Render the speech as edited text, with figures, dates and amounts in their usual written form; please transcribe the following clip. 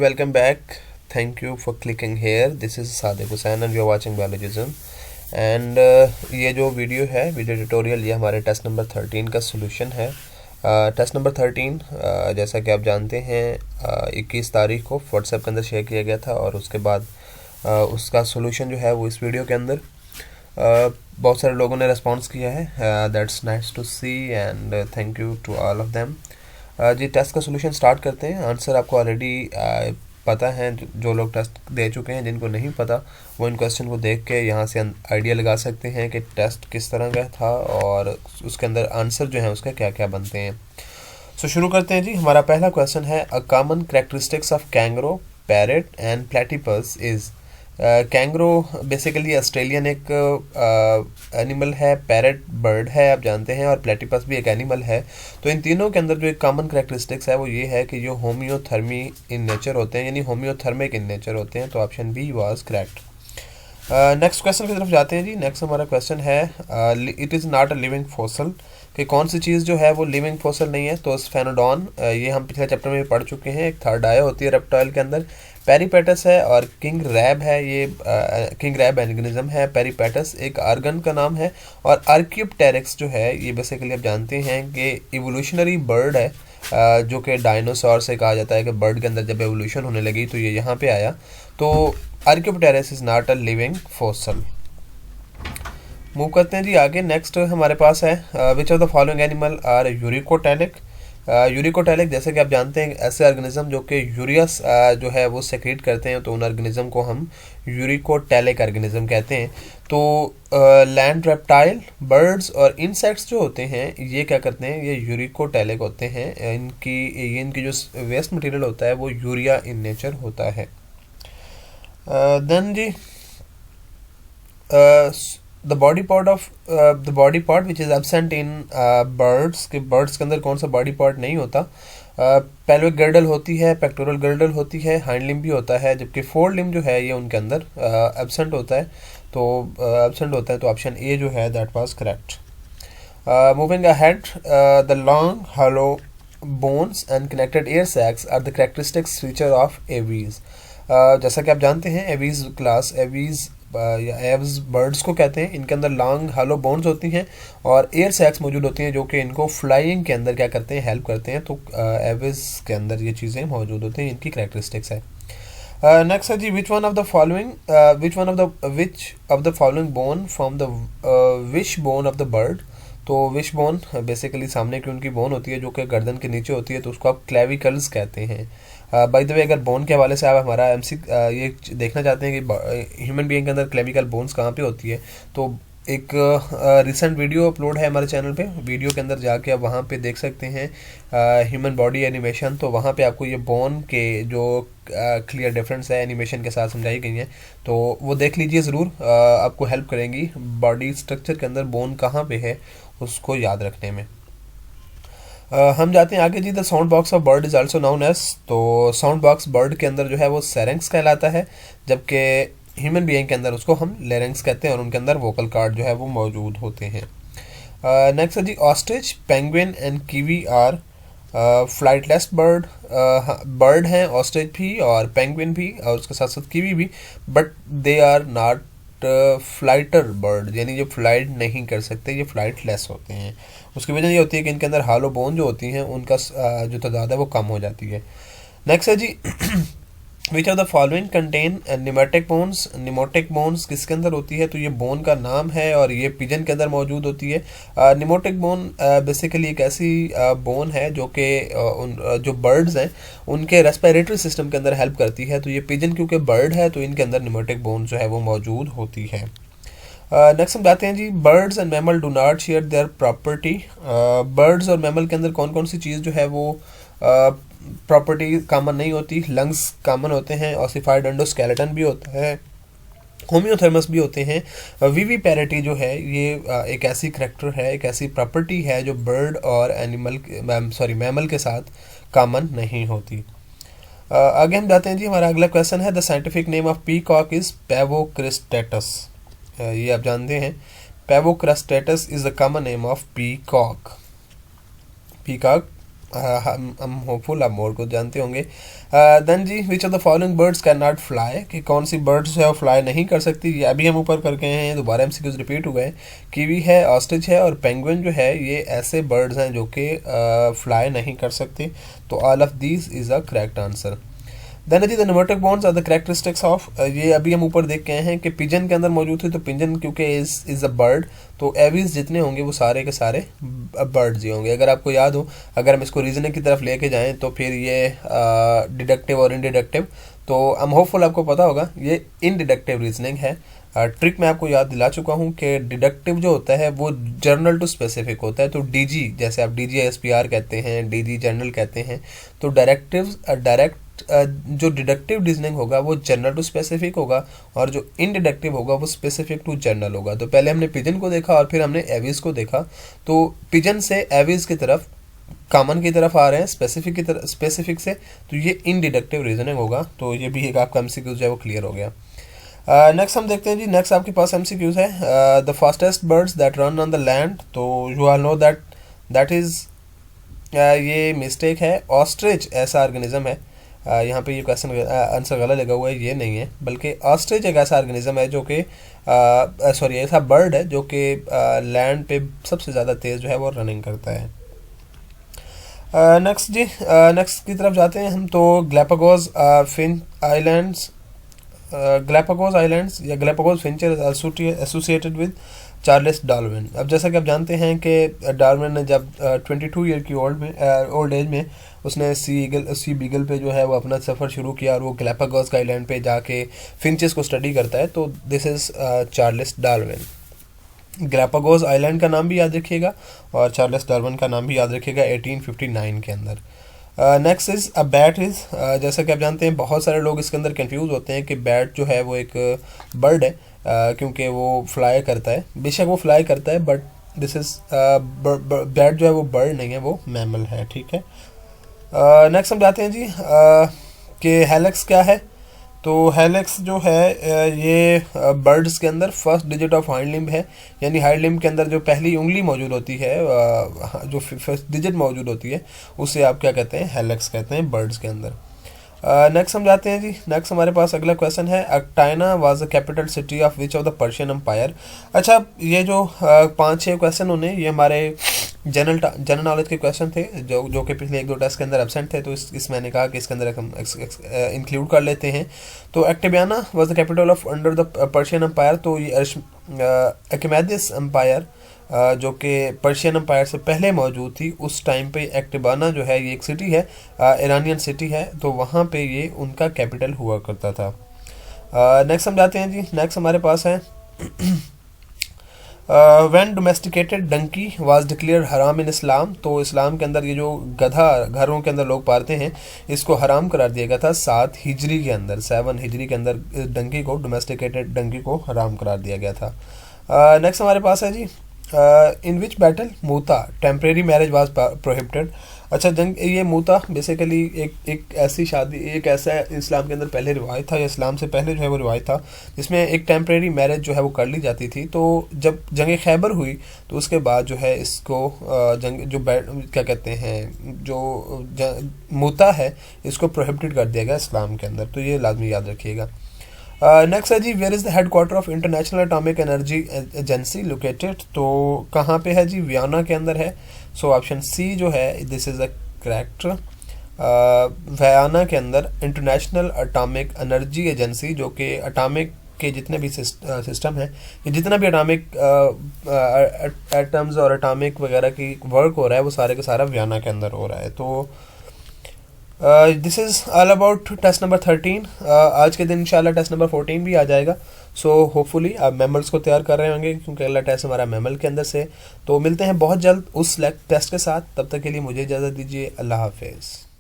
welcome back. Thank you for clicking here. This is Sadiq Hussain and you are watching Biologism. And ये जो video है video tutorial ये हमारे test number 13 का solution है। Test number 13 जैसा कि आप जानते हैं 21 तारीख को व्हाट्सएप के अंदर शेयर किया गया था और उसके बाद उसका सोल्यूशन जो है वो इस वीडियो के अंदर बहुत सारे लोगों ने रिस्पॉन्स किया है। That's nice to see and thank you to all of them. जी टेस्ट का सोल्यूशन स्टार्ट करते हैं। आंसर आपको ऑलरेडी पता है, जो लोग टेस्ट दे चुके हैं। जिनको नहीं पता वो इन क्वेश्चन को देख के यहाँ से आइडिया लगा सकते हैं कि टेस्ट किस तरह का था और उसके अंदर आंसर जो है उसका क्या क्या बनते हैं। सो शुरू करते हैं जी। हमारा पहला क्वेश्चन है a common characteristics of kangaroo, parrot and platypus is. Kangaroo basically Australian एक एनिमल है, पैरेट बर्ड है आप जानते हैं, और प्लेटिपस भी एक एनिमल है। तो इन तीनों के अंदर जो एक कॉमन कैरेक्टरिस्टिक्स है वो ये है कि जो होम्योथर्मी इन नेचर होते हैं, यानी होम्योथर्मिक इन नेचर होते हैं। तो option B was correct. Next question की तरफ जाते हैं जी। नेक्स्ट हमारा क्वेश्चन है it is not a living fossil, कि कौन सी चीज़ जो है वो लिविंग फॉसल नहीं है। तो स्फेनोडॉन, ये हम पिछले चैप्टर में पढ़ चुके हैं। एक थर्ड आई होती है रेप्टाइल के अंदर, पेरीपेटस है, और किंग रैब है। ये किंग रैब एनिग्निज्म है। पेरीपेटस एक आर्गन का नाम है। और आर्क्योप्टेरिक्स जो है ये बेसिकली आप जानते हैं कि इवोल्यूशनरी बर्ड है, जो कि डायनासोर से कहा जाता है कि बर्ड के अंदर जब एवोल्यूशन होने लगी तो ये यहाँ पे आया। तो archaeopteryx is not a living fossil. Move करते हैं जी आगे। नेक्स्ट हमारे पास है which of the following animal are uricotelic. Uricotelic जैसे कि आप जानते हैं ऐसे ऑर्गेनिज्म जो कि यूरिया जो है वो सेक्रेट करते हैं, तो उन ऑर्गेनिज्म को हम यूरिकोटैलिक ऑर्गेनिज्म कहते हैं। तो लैंड रेप्टाइल, बर्ड्स और इंसेक्ट्स जो होते हैं ये क्या करते हैं, ये यूरिकोटैलिक होते हैं। इनकी जो वेस्ट मटेरियल होता है वो यूरिया इन नेचर होता है। देन जी the body part which is absent in birds, के बर्ड्स के अंदर कौन सा बॉडी पार्ट नहीं होता। पेल्विक गर्डल होती है, पेक्टोरल गर्डल होती है, हाइंड लिम्ब भी होता है, जबकि फोर लिम्ब जो है ये उनके अंदर एब्सेंट होता है। तो ऑप्शन ए जो है that was correct. Moving ahead, the long hollow bones and connected air sacs are the characteristics feature of aves. जैसा कि आप जानते हैं एवीज क्लास, एवीज या एव्स बर्ड्स को कहते हैं। इनके अंदर लॉन्ग हॉलो बोन्स होती हैं और एयर सैक्स मौजूद होती हैं जो कि इनको फ्लाइंग के अंदर क्या करते हैं, हेल्प करते हैं। तो एव्स के अंदर ये चीज़ें मौजूद होती हैं, इनकी कैरेक्टरिस्टिक्स है। नेक्स्ट है जी which of the following bone from the wishbone of the bird. तो विश बोन बेसिकली सामने की उनकी बोन होती है जो कि गर्दन के नीचे होती है, तो उसको आप क्लेविकल्स कहते हैं। बाय द वे अगर बोन के हवाले से आप हमारा ये देखना चाहते हैं कि ह्यूमन बीइंग के अंदर क्लेविकल बोन्स कहाँ पे होती है, तो एक रिसेंट वीडियो अपलोड है हमारे चैनल पे। वीडियो के अंदर जाके आप वहाँ पे देख सकते हैं ह्यूमन बॉडी एनिमेशन। तो वहाँ पे आपको ये बोन के जो क्लियर डिफरेंस है एनिमेशन के साथ समझाई गई हैं, तो वो देख लीजिए ज़रूर। आपको हेल्प करेंगी बॉडी स्ट्रक्चर के अंदर बोन कहाँ पे है उसको याद रखने में। हम जाते हैं आगे जी। The sound box of bird is also known as. तो साउंड बॉक्स बर्ड के अंदर जो है वो सेरेंक्स कहलाता है, जबकि ह्यूमन बीइंग के अंदर उसको हम लेरेंक्स कहते हैं और उनके अंदर वोकल कार्ड जो है वो मौजूद होते हैं। नेक्स्ट है जी ostrich, penguin and kiwi are flightless bird हैं, ऑस्ट्रिच भी और पेंगुइन भी और उसके साथ साथ कीवी भी, but they are not flighter bird, यानी जो फ्लाइट नहीं कर सकते, ये फ्लाइटलेस होते हैं। उसकी वजह ये होती है कि इनके अंदर हालो बोन जो होती हैं उनका जो तादाद है वो कम हो जाती है। नेक्स्ट है जी which of the following contain pneumatic bones. Pneumatic bones किसके अंदर होती है, तो ये बोन का नाम है और ये पिजन के अंदर मौजूद होती है। निमोटिक बोन बेसिकली एक ऐसी बोन है जो कि जो बर्ड्स हैं उनके रेस्पिरेटरी सिस्टम के अंदर हेल्प करती है। तो ये पिजन क्योंकि बर्ड है तो इनके अंदर निमोटिक बोन जो है वो मौजूद होती है। नेक्स्ट हम जाते हैं जी birds and mammal do not share their property. Birds और मैमल के अंदर कौन कौन सी चीज़ जो है वो प्रॉपर्टी कॉमन नहीं होती। लंग्स कॉमन होते हैं, ऑसिफाइड एंडोस्केलेटन भी होता है, होम्योथर्मस भी होते हैं। विविपेरिटी जो है ये एक ऐसी करैक्टर है, एक ऐसी प्रॉपर्टी है जो बर्ड और मैमल के साथ कॉमन नहीं होती। आगे हम जाते हैं जी। हमारा अगला क्वेश्चन है the scientific name of peacock is Pavo cristatus. ये आप जानते हैं Pavo cristatus is the common name of peacock. Peacock हम होपफुल आप मोर को जानते होंगे। देन जी, which of the following birds can not fly, कि कौन सी बर्ड्स है वो फ्लाई नहीं कर सकती। ये अभी हम ऊपर करके हैं, दोबारा एमसीक्यूज रिपीट हुए हैं। कीवी है, ऑस्ट्रिच है और पेंगुइन जो है, ये ऐसे बर्ड्स हैं जो कि फ्लाई नहीं कर सकते। तो all of these is a correct answer. Then जी, the pneumatic bones are the characteristics of, ये अभी हम ऊपर देख के आए हैं कि पिजन के अंदर मौजूद थे, तो पिजन क्योंकि इज अ बर्ड, तो एवीज जितने होंगे वो सारे के सारे बर्ड्स ही होंगे। अगर आपको याद हो, अगर हम इसको रीजनिंग की तरफ लेके जाएं तो फिर ये डिडक्टिव और इनडिडक्टिव, तो आई एम होपफुल आपको पता होगा ये इनडिडक्टिव रीजनिंग है। ट्रिक मैं आपको याद दिला चुका हूँ कि डिडक्टिव जो होता है वो जर्नल टू स्पेसिफिक होता है। तो डीजी, जैसे आप डीजी एसपीआर कहते हैं, डीजी जनरल कहते हैं, तो डायरेक्ट जो डिडक्टिव रीजनिंग होगा वो जनरल टू स्पेसिफिक होगा, और जो इनडिडक्टिव होगा वो स्पेसिफिक टू जनरल होगा। तो पहले हमने पिजन को देखा और फिर हमने एवीज को देखा। तो पिजन से एवीज की तरफ, कॉमन की तरफ आ रहे हैं, स्पेसिफिक की तरफ, स्पेसिफिक से, तो ये इनडिडक्टिव रीजनिंग होगा। तो ये भी एक आपका एमसीक्यूज जो है वो क्लियर हो गया। नेक्स्ट हम देखते हैं जी, नेक्स्ट आपके पास एमसीक्यूज है। The fastest birds that run on the land, तो you all know that is, ये मिस्टेक है। ऑस्ट्रिच ऐसा ऑर्गेनिज्म है, यहाँ पे ये क्वेश्चन आंसर गलत लगा हुआ है, ये नहीं है, बल्कि ऑस्ट्रिच एक ऐसा ऑर्गेनिज्म है जो कि सॉरी ऐसा बर्ड है जो कि लैंड पे सबसे ज़्यादा तेज़ जो है वो रनिंग करता है। नेक्स्ट जी, नेक्स्ट की तरफ जाते हैं हम। तो Galapagos finch islands, Galapagos islands या Galapagos finches associated with Charles Darwin. अब जैसा कि आप जानते हैं कि डार्विन ने जब 22 ईयर की ओल्ड एज में उसने सी बीगल पे जो है वो अपना सफ़र शुरू किया, और वो ग्लैपागोस का आइलैंड पे जाके फिंचेस को स्टडी करता है। तो this is Charles Darwin. Galapagos island का नाम भी याद रखिएगा और चार्ल्स डार्विन का नाम भी याद रखिएगा 1859 के अंदर। Next is a bat is, जैसा कि आप जानते हैं बहुत सारे लोग इसके अंदर कंफ्यूज होते हैं कि बैट जो है वो एक बर्ड है, क्योंकि वो फ्लाई करता है। बेशक वो फ्लाई करता है, बट दिस इज़ बैट जो है वो बर्ड नहीं है, वो मैमल है, ठीक है। नेक्स्ट हम जाते हैं जी कि हेलिक्स क्या है। तो हेलिक्स जो है ये बर्ड्स के अंदर first digit of hind limb है, यानी हाइंड लिम्ब के अंदर जो पहली उंगली मौजूद होती है, जो फर्स्ट डिजिट मौजूद होती है, उसे आप क्या कहते हैं, हेलिक्स कहते हैं बर्ड्स के अंदर। नेक्स्ट हम जाते हैं जी, नेक्स्ट हमारे पास अगला क्वेश्चन है, Ecbatana was the capital city of which of the Persian empire. अच्छा, ये जो 5-6 क्वेश्चन होने, ये हमारे जनरल नॉलेज के क्वेश्चन थे जो कि पिछले 1-2 टेस्ट के अंदर एब्सेंट थे, तो इस मैंने कहा कि इसके अंदर हम इंक्लूड कर लेते हैं। तो Ecbatana was the capital of under the Persian empire, तो ये अकीमेदिस एम्पायर जो कि पर्शियन एम्पायर से पहले मौजूद थी, उस टाइम पे एक्टिबाना जो है ये एक सिटी है, ईरानियन सिटी है, तो वहाँ पे ये उनका कैपिटल हुआ करता था। नेक्स्ट हम जाते हैं जी, नेक्स्ट हमारे पास है when domesticated donkey was declared haram in इस्लाम। तो इस्लाम के अंदर ये जो गधा घरों के अंदर लोग पालते हैं, इसको हराम करार दिया गया था 7 हिजरी के अंदर, 7 हिजरी के अंदर डंकी को, डोमेस्टिकेटेड डंकी को हराम करार दिया गया था। नेक्स्ट हमारे पास है जी, इन विच बैटल मूता टेम्परेरी मैरिज वाज प्रोहिबिटेड। अच्छा, जंग ये मूता बेसिकली एक ऐसी शादी, एक ऐसा इस्लाम के अंदर पहले रिवायत था, या इस्लाम से पहले जो है वो रिवायत था, जिसमें एक टेम्परेरी मैरिज जो है वो कर ली जाती थी। तो जब जंग खैबर हुई तो उसके बाद जो है इसको जंग जो क्या कहते हैं, जो मूता है, इसको प्रोहिबिटेड कर दिया गया इस्लाम के अंदर। तो ये लाजमी याद रखिएगा। नेक्स्ट है जी, where is the headquarter of International Atomic Energy Agency located. तो कहाँ पे है जी, वियना के अंदर है। सो ऑप्शन सी जो है this is a correct. Vienna के अंदर इंटरनेशनल एटॉमिक एनर्जी एजेंसी, जो कि एटॉमिक के जितने भी सिस्टम है, ये जितना भी एटॉमिक एटम्स और एटॉमिक वगैरह की वर्क हो रहा है, वो सारे का सारा वियना के अंदर हो रहा है। तो this is all about test number 13। आज के दिन इंशाल्लाह टेस्ट नंबर 14 भी आ जाएगा। सो होपफुली आप मेमल्स को तैयार कर रहे होंगे, क्योंकि अगला टेस्ट हमारा मेमल के अंदर से। तो मिलते हैं बहुत जल्द उस टेस्ट के साथ, तब तक के लिए मुझे इजाज़त दीजिए। अल्लाह हाफिज़।